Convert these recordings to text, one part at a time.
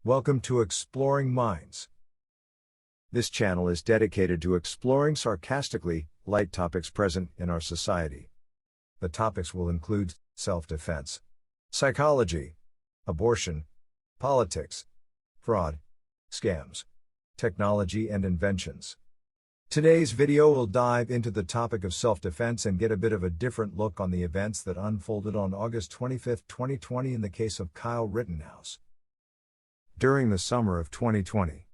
Welcome to Exploring Minds. This channel is dedicated to exploring sarcastically light topics present in our society. The topics will include self-defense, psychology, abortion, politics, fraud, scams, technology and inventions. Today's video will dive into the topic of self-defense and get a bit of a different look on the events that unfolded on August 25, 2020 in the case of Kyle Rittenhouse. During the summer of 2020,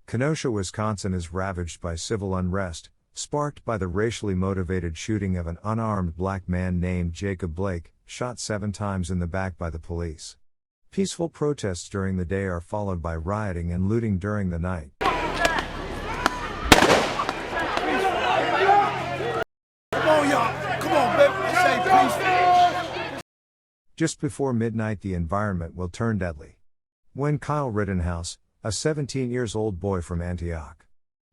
Kenosha, Wisconsin is ravaged by civil unrest, sparked by the racially motivated shooting of an unarmed black man named Jacob Blake, shot 7 times in the back by the police. Peaceful protests during the day are followed by rioting and looting during the night. Come on, y'all. Come on, baby. Let's say peace. Just before midnight, the environment will turn deadly when Kyle Rittenhouse, a 17-year-old boy from Antioch,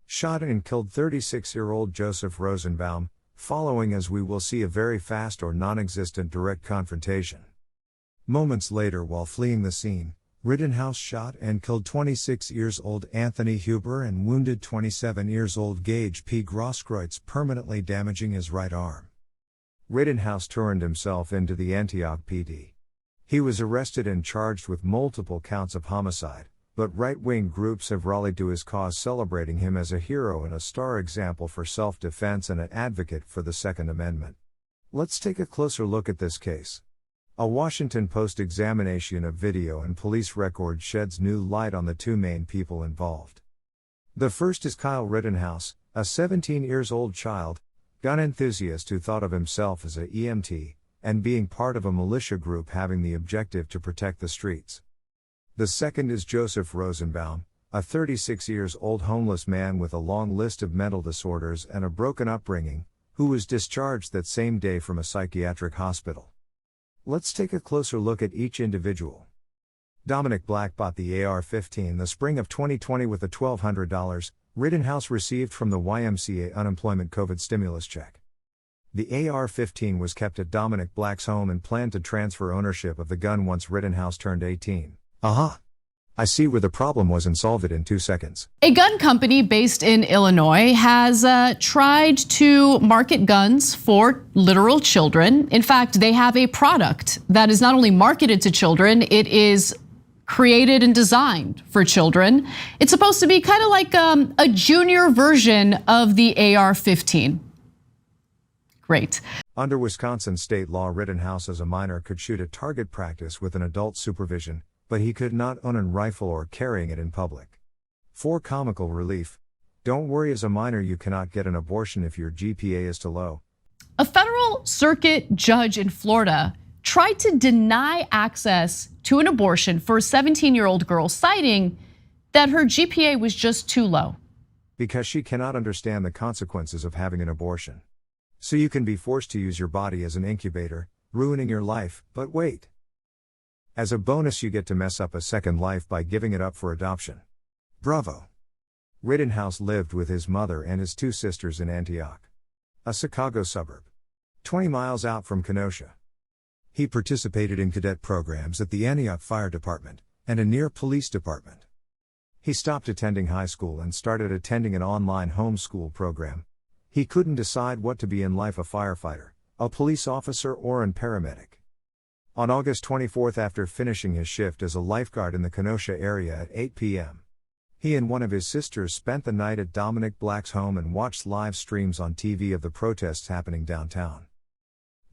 shot and killed 36-year-old Joseph Rosenbaum, following, as we will see, a very fast or non-existent direct confrontation. Moments later, while fleeing the scene, Rittenhouse shot and killed 26-year-old Anthony Huber and wounded 27-year-old Gage P. Grosskreutz, permanently damaging his right arm. Rittenhouse turned himself into the Antioch PD. He was arrested and charged with multiple counts of homicide, but right-wing groups have rallied to his cause, celebrating him as a hero and a star example for self-defense and an advocate for the Second Amendment. Let's take a closer look at this case. A Washington Post examination of video and police records sheds new light on the two main people involved. The first is Kyle Rittenhouse, a 17-year-old child, gun enthusiast who thought of himself as an EMT, and being part of a militia group having the objective to protect the streets. The second is Joseph Rosenbaum, a 36-year-old homeless man with a long list of mental disorders and a broken upbringing, who was discharged that same day from a psychiatric hospital. Let's take a closer look at each individual. Dominic Black bought the AR-15 the spring of 2020 with the $1,200 Rittenhouse received from the YMCA unemployment COVID stimulus check. The AR-15 was kept at Dominic Black's home and planned to transfer ownership of the gun once Rittenhouse turned 18. Aha! I see where the problem was and solved it in 2 seconds. A gun company based in Illinois has tried to market guns for literal children. In fact, they have a product that is not only marketed to children, it is created and designed for children. It's supposed to be kind of like a junior version of the AR-15. Great. Under Wisconsin state law, Rittenhouse as a minor could shoot at target practice with an adult supervision, but he could not own a rifle or carrying it in public. For comical relief, don't worry, as a minor you cannot get an abortion if your GPA is too low. A federal circuit judge in Florida tried to deny access to an abortion for a 17-year-old girl, citing that her GPA was just too low. Because she cannot understand the consequences of having an abortion. So you can be forced to use your body as an incubator, ruining your life, but wait. As a bonus, you get to mess up a second life by giving it up for adoption. Bravo! Rittenhouse lived with his mother and his 2 sisters in Antioch, a Chicago suburb, 20 miles out from Kenosha. He participated in cadet programs at the Antioch Fire Department and a near police department. He stopped attending high school and started attending an online homeschool program. He couldn't decide what to be in life: a firefighter, a police officer, or a paramedic. On August 24, after finishing his shift as a lifeguard in the Kenosha area at 8 p.m., he and one of his sisters spent the night at Dominic Black's home and watched live streams on TV of the protests happening downtown.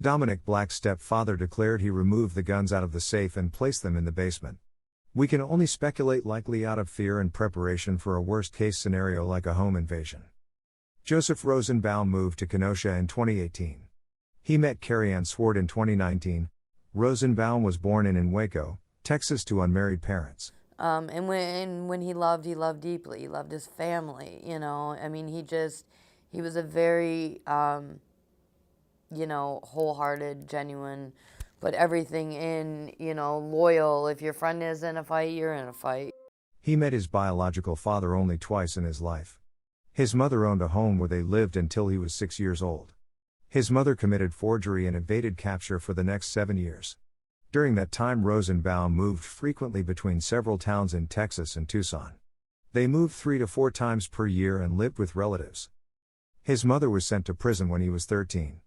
Dominic Black's stepfather declared he removed the guns out of the safe and placed them in the basement. We can only speculate, likely out of fear and preparation for a worst-case scenario like a home invasion. Joseph Rosenbaum moved to Kenosha in 2018. He met Carrie Ann Swart in 2019. Rosenbaum was born in Waco, Texas, to unmarried parents. And when he loved deeply. He loved his family, you know. I mean, he was a very, wholehearted, genuine, put everything in, loyal. If your friend is in a fight, you're in a fight. He met his biological father only twice in his life. His mother owned a home where they lived until he was 6 years old. His mother committed forgery and evaded capture for the next 7 years. During that time, Rosenbaum moved frequently between several towns in Texas and Tucson. They moved 3 to 4 times per year and lived with relatives. His mother was sent to prison when he was 13.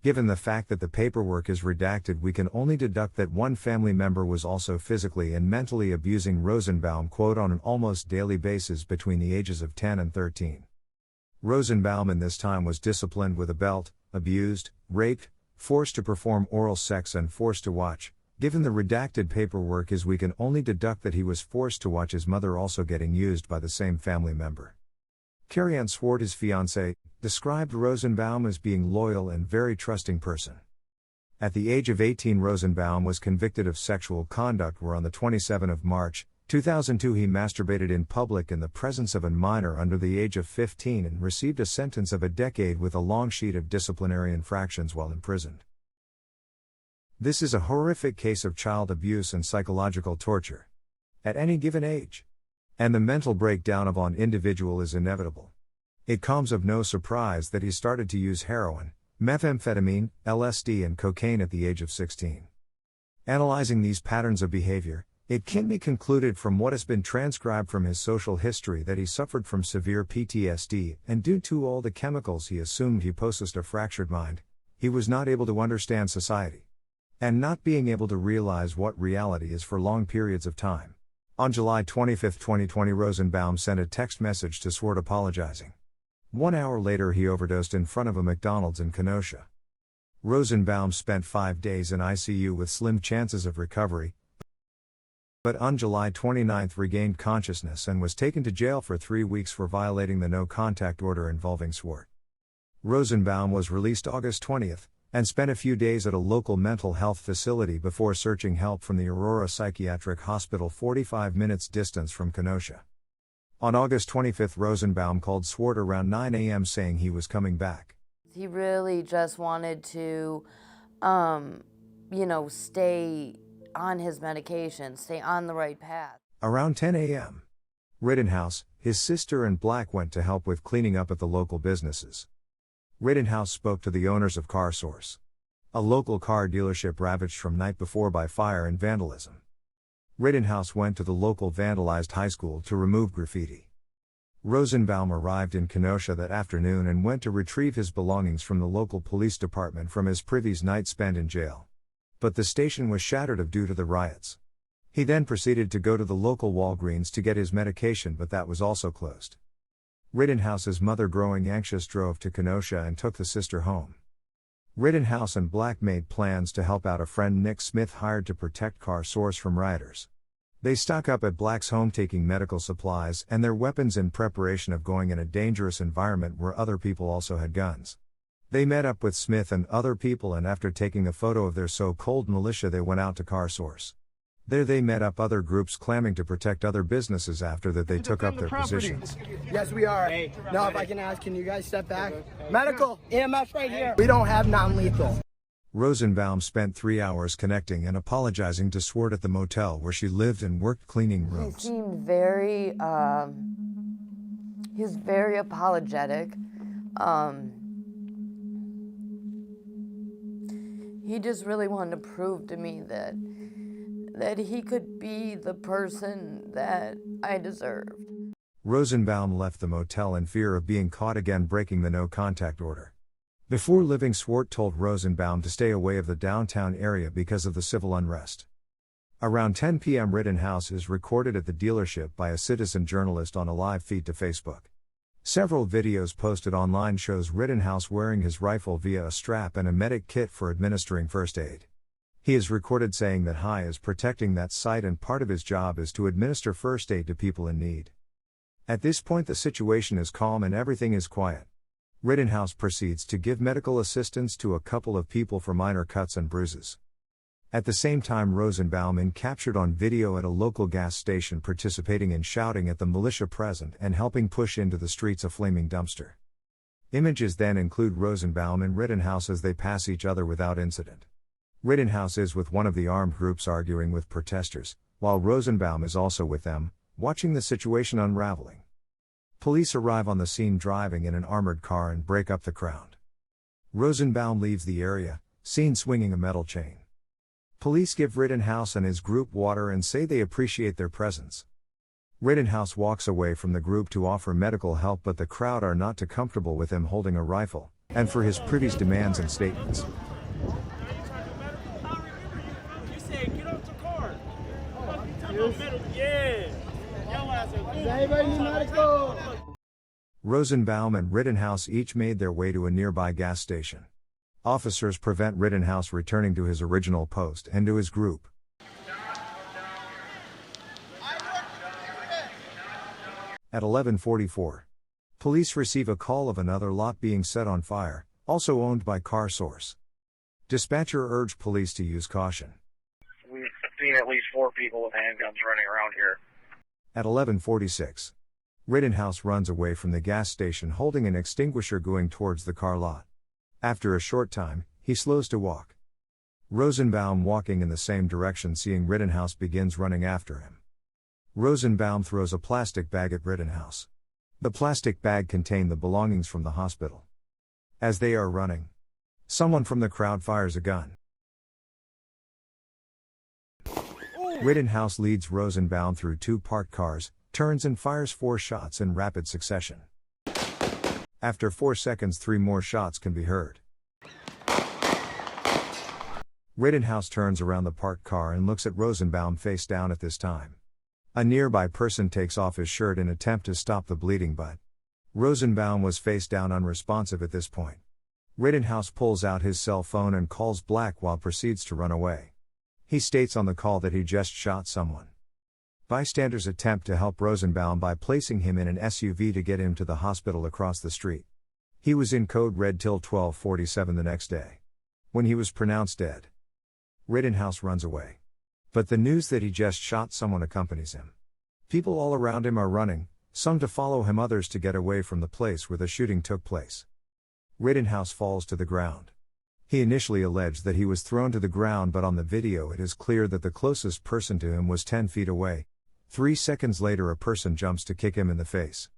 Given the fact that the paperwork is redacted, we can only deduct that one family member was also physically and mentally abusing Rosenbaum, quote, on an almost daily basis between the ages of 10 and 13. Rosenbaum in this time was disciplined with a belt, abused, raped, forced to perform oral sex and forced to watch. Given the redacted paperwork, we can only deduct that he was forced to watch his mother also getting used by the same family member. Carrie-Ann Swart, his fiancée, described Rosenbaum as being loyal and very trusting person. At the age of 18, Rosenbaum was convicted of sexual conduct where on the 27th of March, 2002 he masturbated in public in the presence of a minor under the age of 15 and received a sentence of a decade with a long sheet of disciplinary infractions while imprisoned. This is a horrific case of child abuse and psychological torture. At any given age. And the mental breakdown of an individual is inevitable. It comes of no surprise that he started to use heroin, methamphetamine, LSD and cocaine at the age of 16. Analyzing these patterns of behavior, it can be concluded from what has been transcribed from his social history that he suffered from severe PTSD, and due to all the chemicals he assumed he possessed a fractured mind, he was not able to understand society. And not being able to realize what reality is for long periods of time. On July 25, 2020, Rosenbaum sent a text message to Swart apologizing. 1 hour later he overdosed in front of a McDonald's in Kenosha. Rosenbaum spent 5 days in ICU with slim chances of recovery, but on July 29 regained consciousness and was taken to jail for 3 weeks for violating the no-contact order involving Swart. Rosenbaum was released August 20, and spent a few days at a local mental health facility before searching help from the Aurora Psychiatric Hospital 45 minutes distance from Kenosha. On August 25, Rosenbaum called Swart around 9 a.m. saying he was coming back. He really just wanted to, stay on his medication, stay on the right path. Around 10 a.m., Rittenhouse, his sister and Black went to help with cleaning up at the local businesses. Rittenhouse spoke to the owners of Car Source, a local car dealership ravaged from night before by fire and vandalism. Rittenhouse went to the local vandalized high school to remove graffiti. Rosenbaum arrived in Kenosha that afternoon and went to retrieve his belongings from the local police department from his previous night spent in jail. But the station was shattered due to the riots. He then proceeded to go to the local Walgreens to get his medication, but that was also closed. Rittenhouse's mother, growing anxious, drove to Kenosha and took the sister home. Rittenhouse and Black made plans to help out a friend Nick Smith hired to protect Car Source from rioters. They stock up at Black's home, taking medical supplies and their weapons in preparation of going in a dangerous environment where other people also had guns. They met up with Smith and other people, and after taking a photo of their so-called militia, they went out to Car Source. There they met up other groups claiming to protect other businesses. After that, they took up their positions. Yes, we are. Now, if I can ask, can you guys step back? Medical, EMS right here. We don't have non-lethal. Rosenbaum spent 3 hours connecting and apologizing to Swart at the motel where she lived and worked cleaning rooms. He seemed very, he was very apologetic. He just really wanted to prove to me that he could be the person that I deserved. Rosenbaum left the motel in fear of being caught again breaking the no-contact order. Before leaving, Swart told Rosenbaum to stay away of the downtown area because of the civil unrest. Around 10 p.m. Rittenhouse is recorded at the dealership by a citizen journalist on a live feed to Facebook. Several videos posted online shows Rittenhouse wearing his rifle via a strap and a medic kit for administering first aid. He is recorded saying that he is protecting that site and part of his job is to administer first aid to people in need. At this point the situation is calm and everything is quiet. Rittenhouse proceeds to give medical assistance to a couple of people for minor cuts and bruises. At the same time, Rosenbaum is captured on video at a local gas station participating in shouting at the militia present and helping push into the streets a flaming dumpster. Images then include Rosenbaum and Rittenhouse as they pass each other without incident. Rittenhouse is with one of the armed groups arguing with protesters, while Rosenbaum is also with them, watching the situation unraveling. Police arrive on the scene driving in an armored car and break up the crowd. Rosenbaum leaves the area, seen swinging a metal chain. Police give Rittenhouse and his group water and say they appreciate their presence. Rittenhouse walks away from the group to offer medical help, but the crowd are not too comfortable with him holding a rifle, and for his previous demands and statements. Rosenbaum and Rittenhouse each made their way to a nearby gas station. Officers prevent Rittenhouse returning to his original post and to his group. At 11:44, police receive a call of another lot being set on fire, also owned by Car Source. Dispatcher urged police to use caution. We've seen at least 4 people with handguns running around here. At 11:46, Rittenhouse runs away from the gas station holding an extinguisher going towards the car lot. After a short time, he slows to walk. Rosenbaum, walking in the same direction, seeing Rittenhouse, begins running after him. Rosenbaum throws a plastic bag at Rittenhouse. The plastic bag contained the belongings from the hospital. As they are running, someone from the crowd fires a gun. Rittenhouse leads Rosenbaum through 2 parked cars, turns and fires 4 shots in rapid succession. After 4 seconds, 3 more shots can be heard. Rittenhouse turns around the parked car and looks at Rosenbaum face down at this time. A nearby person takes off his shirt in attempt to stop the bleeding, but Rosenbaum was face down, unresponsive at this point. Rittenhouse pulls out his cell phone and calls Black while proceeds to run away. He states on the call that he just shot someone. Bystanders attempt to help Rosenbaum by placing him in an SUV to get him to the hospital across the street. He was in code red till 12:47 the next day, when he was pronounced dead. Rittenhouse runs away. But the news that he just shot someone accompanies him. People all around him are running, some to follow him, others to get away from the place where the shooting took place. Rittenhouse falls to the ground. He initially alleged that he was thrown to the ground, but on the video it is clear that the closest person to him was 10 feet away. 3 seconds later, a person jumps to kick him in the face.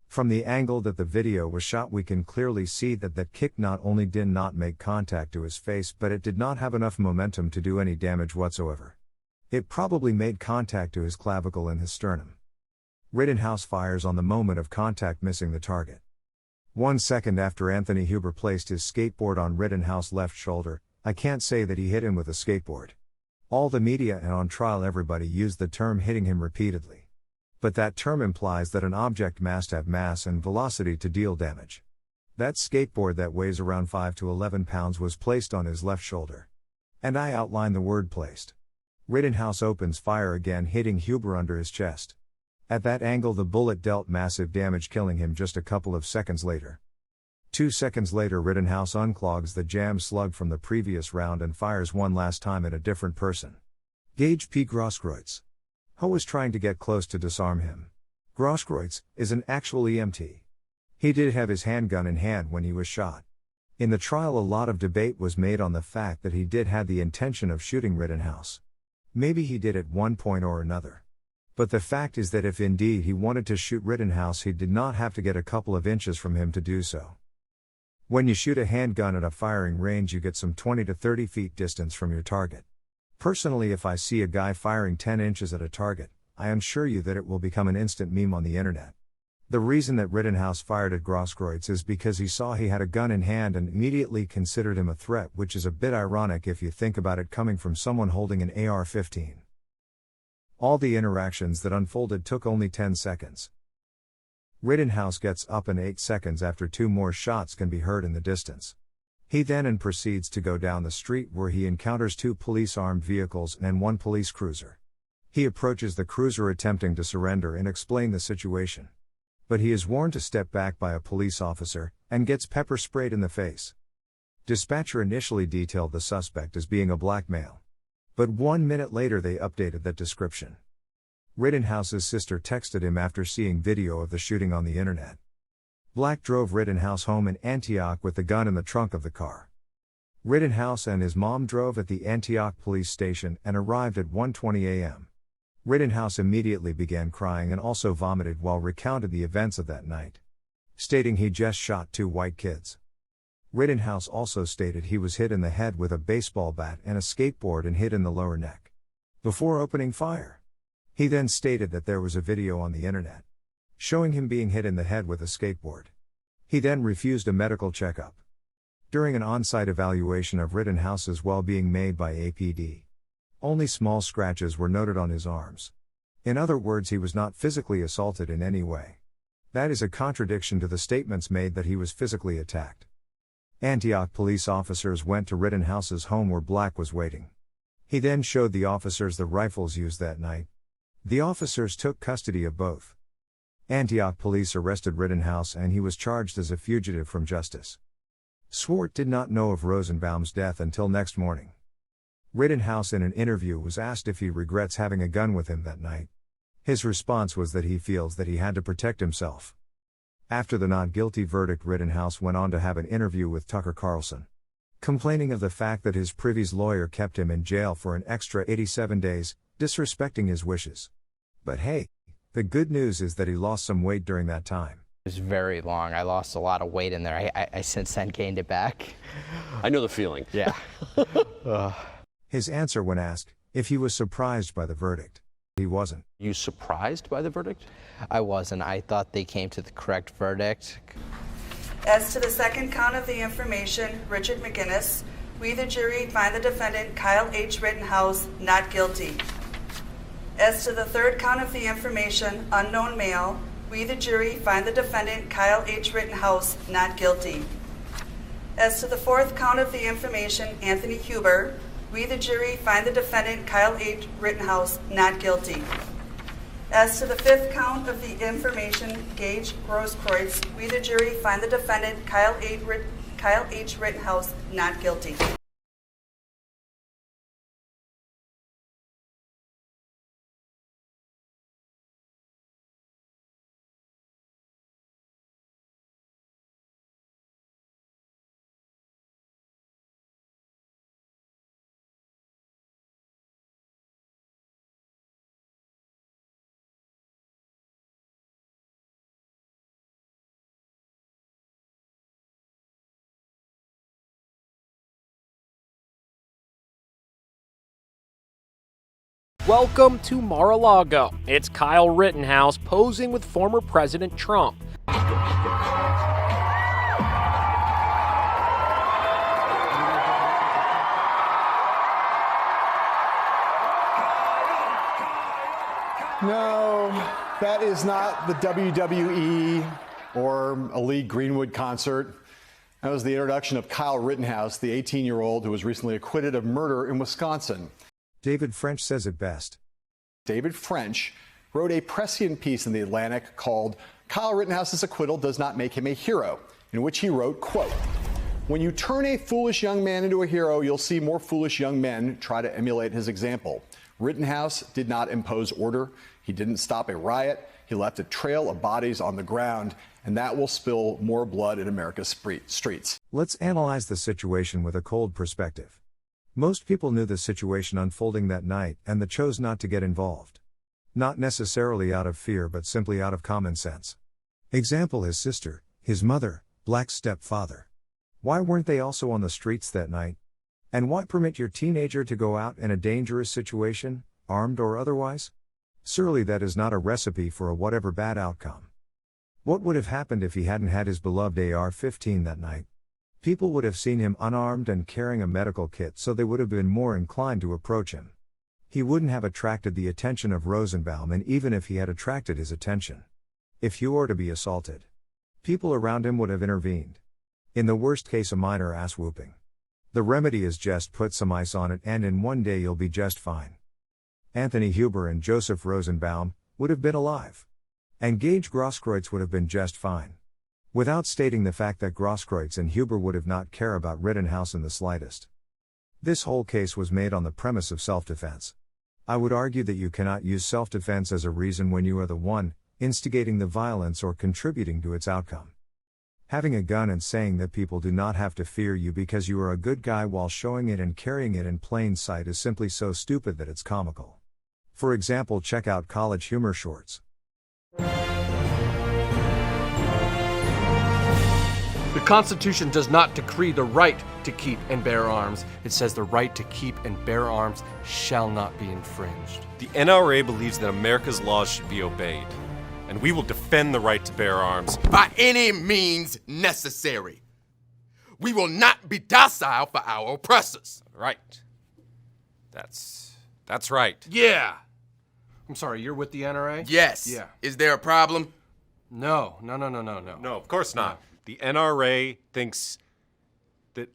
From the angle that the video was shot, we can clearly see that kick not only did not make contact to his face, but it did not have enough momentum to do any damage whatsoever. It probably made contact to his clavicle and his sternum. Rittenhouse fires on the moment of contact, missing the target. 1 second after Anthony Huber placed his skateboard on Rittenhouse's left shoulder, I can't say that he hit him with a skateboard. All the media and on trial everybody used the term hitting him repeatedly. But that term implies that an object must have mass and velocity to deal damage. That skateboard that weighs around 5 to 11 pounds was placed on his left shoulder. And I outline the word placed. Rittenhouse opens fire again, hitting Huber under his chest. At that angle the bullet dealt massive damage, killing him just a couple of seconds later. 2 seconds later, Rittenhouse unclogs the jam slug from the previous round and fires one last time at a different person. Gage P. Grosskreutz. Ho was trying to get close to disarm him. Grosskreutz is an actual EMT. He did have his handgun in hand when he was shot. In the trial, a lot of debate was made on the fact that he did have the intention of shooting Rittenhouse. Maybe he did at one point or another. But the fact is that if indeed he wanted to shoot Rittenhouse, he did not have to get a couple of inches from him to do so. When you shoot a handgun at a firing range, you get some 20 to 30 feet distance from your target. Personally, if I see a guy firing 10 inches at a target, I assure you that it will become an instant meme on the internet. The reason that Rittenhouse fired at Grosskreutz is because he saw he had a gun in hand and immediately considered him a threat, which is a bit ironic if you think about it coming from someone holding an AR-15. All the interactions that unfolded took only 10 seconds. Rittenhouse gets up in 8 seconds after 2 more shots can be heard in the distance. He then proceeds to go down the street where he encounters 2 police armed vehicles and 1 police cruiser. He approaches the cruiser attempting to surrender and explain the situation. But he is warned to step back by a police officer, and gets pepper sprayed in the face. Dispatcher initially detailed the suspect as being a black male. But 1 minute later they updated that description. Rittenhouse's sister texted him after seeing video of the shooting on the internet. Black drove Rittenhouse home in Antioch with the gun in the trunk of the car. Rittenhouse and his mom drove at the Antioch police station and arrived at 1:20 a.m. Rittenhouse immediately began crying and also vomited while recounted the events of that night, stating he just shot 2 white kids. Rittenhouse also stated he was hit in the head with a baseball bat and a skateboard and hit in the lower neck before opening fire. He then stated that there was a video on the internet showing him being hit in the head with a skateboard. He then refused a medical checkup. During an on-site evaluation of Rittenhouse's well-being made by APD, only small scratches were noted on his arms. In other words, he was not physically assaulted in any way. That is a contradiction to the statements made that he was physically attacked. Antioch police officers went to Rittenhouse's home where Black was waiting. He then showed the officers the rifles used that night. The officers took custody of both. Antioch police arrested Rittenhouse and he was charged as a fugitive from justice. Swart did not know of Rosenbaum's death until next morning. Rittenhouse in an interview was asked if he regrets having a gun with him that night. His response was that he feels that he had to protect himself. After the not guilty verdict, Rittenhouse went on to have an interview with Tucker Carlson, complaining of the fact that his privy's lawyer kept him in jail for an extra 87 days, disrespecting his wishes. But hey, the good news is that he lost some weight during that time. It was very long. I lost a lot of weight in there. I since then gained it back. I know the feeling. Yeah. His answer when asked if he was surprised by the verdict: he wasn't. You surprised by the verdict? I wasn't. I thought they came to the correct verdict. As to the second count of the information, Richard McGinnis, we the jury find the defendant Kyle H. Rittenhouse not guilty. As to the third count of the information, unknown male, we the jury find the defendant Kyle H. Rittenhouse not guilty. As to the fourth count of the information, Anthony Huber, we the jury find the defendant Kyle H. Rittenhouse not guilty. As to the fifth count of the information, Gage Grosskreutz, we the jury find the defendant Kyle H. Rittenhouse not guilty. Welcome to Mar-a-Lago. It's Kyle Rittenhouse posing with former President Trump. No, that is not the WWE or a Lee Greenwood concert. That was the introduction of Kyle Rittenhouse, the 18-year-old who was recently acquitted of murder in Wisconsin. David French says it best. David French wrote a prescient piece in The Atlantic called "Kyle Rittenhouse's Acquittal Does Not Make Him a Hero," in which he wrote, quote, "When you turn a foolish young man into a hero, you'll see more foolish young men try to emulate his example. Rittenhouse did not impose order. He didn't stop a riot. He left a trail of bodies on the ground, and that will spill more blood in America's streets." Let's analyze the situation with a cold perspective. Most people knew the situation unfolding that night and they chose not to get involved. Not necessarily out of fear but simply out of common sense. Example: his sister, his mother, Black's stepfather. Why weren't they also on the streets that night? And why permit your teenager to go out in a dangerous situation, armed or otherwise? Surely that is not a recipe for a whatever bad outcome. What would have happened if he hadn't had his beloved AR-15 that night? People would have seen him unarmed and carrying a medical kit, so they would have been more inclined to approach him. He wouldn't have attracted the attention of Rosenbaum, and even if he had attracted his attention, if he were to be assaulted, people around him would have intervened. In the worst case, a minor ass whooping. The remedy is just put some ice on it and in one day you'll be just fine. Anthony Huber and Joseph Rosenbaum would have been alive. And Gage Grosskreutz would have been just fine. Without stating the fact that Grosskreutz and Huber would have not care about Rittenhouse in the slightest. This whole case was made on the premise of self-defense. I would argue that you cannot use self-defense as a reason when you are the one instigating the violence or contributing to its outcome. Having a gun and saying that people do not have to fear you because you are a good guy while showing it and carrying it in plain sight is simply so stupid that it's comical. For example, check out college humor shorts. The Constitution does not decree the right to keep and bear arms. It says the right to keep and bear arms shall not be infringed. The NRA believes that America's laws should be obeyed, and we will defend the right to bear arms by any means necessary. We will not be docile for our oppressors. Right. That's right. Yeah. I'm sorry, you're with the NRA? Yes. Yeah. Is there a problem? No. No, of course not. The NRA thinks that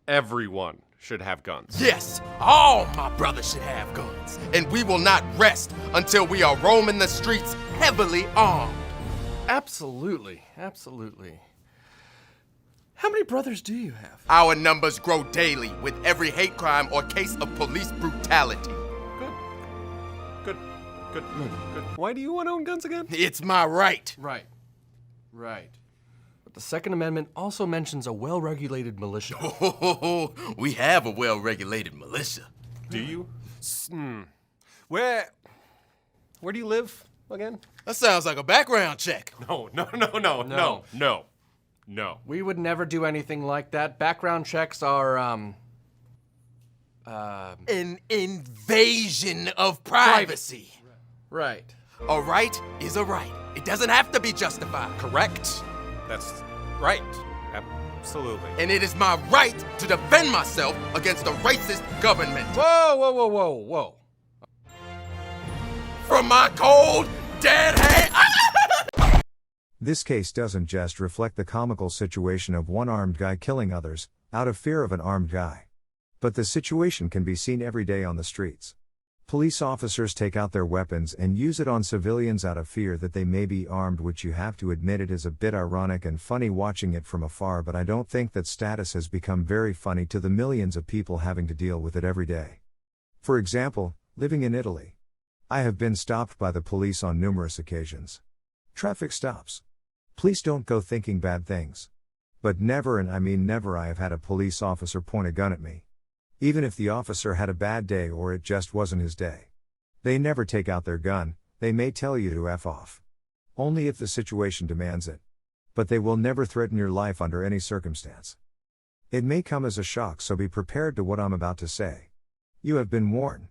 everyone should have guns. Yes, all my brothers should have guns. And we will not rest until we are roaming the streets heavily armed. Absolutely. How many brothers do you have? Our numbers grow daily with every hate crime or case of police brutality. Good. Why do you want to own guns again? It's my right. Right. But the Second Amendment also mentions a well-regulated militia. Oh, we have a well-regulated militia. Do you? Where do you live again? That sounds like a background check. No. We would never do anything like that. Background checks are, an invasion of privacy. Right. A right is a right. It doesn't have to be justified. Correct? That's right. Absolutely. And it is my right to defend myself against a racist government. Whoa. From my cold, dead hand. This case doesn't just reflect the comical situation of one armed guy killing others, out of fear of an armed guy. But the situation can be seen every day on the streets. Police officers take out their weapons and use it on civilians out of fear that they may be armed, which you have to admit it is a bit ironic and funny watching it from afar, but I don't think that status has become very funny to the millions of people having to deal with it every day. For example, living in Italy. I have been stopped by the police on numerous occasions. Traffic stops. Please don't go thinking bad things. But never, and I mean never, I have had a police officer point a gun at me. Even if the officer had a bad day or it just wasn't his day. They never take out their gun, they may tell you to F off. Only if the situation demands it. But they will never threaten your life under any circumstance. It may come as a shock, so be prepared to what I'm about to say. You have been warned.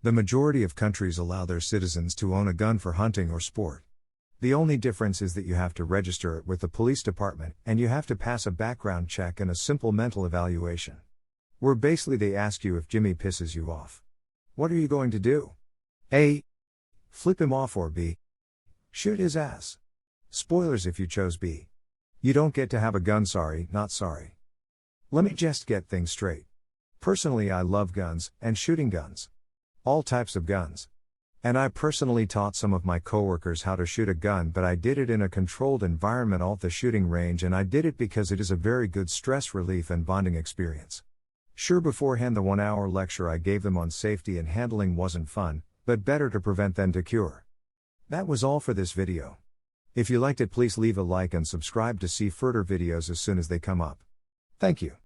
The majority of countries allow their citizens to own a gun for hunting or sport. The only difference is that you have to register it with the police department, and you have to pass a background check and a simple mental evaluation. Where basically they ask you if Jimmy pisses you off. What are you going to do? A. Flip him off, or B. Shoot his ass. Spoilers if you chose B. You don't get to have a gun, sorry, not sorry. Let me just get things straight. Personally, I love guns, and shooting guns. All types of guns. And I personally taught some of my coworkers how to shoot a gun, but I did it in a controlled environment off the shooting range, and I did it because it is a very good stress relief and bonding experience. Sure, beforehand the 1-hour lecture I gave them on safety and handling wasn't fun, but better to prevent than to cure. That was all for this video. If you liked it, please leave a like and subscribe to see further videos as soon as they come up. Thank you.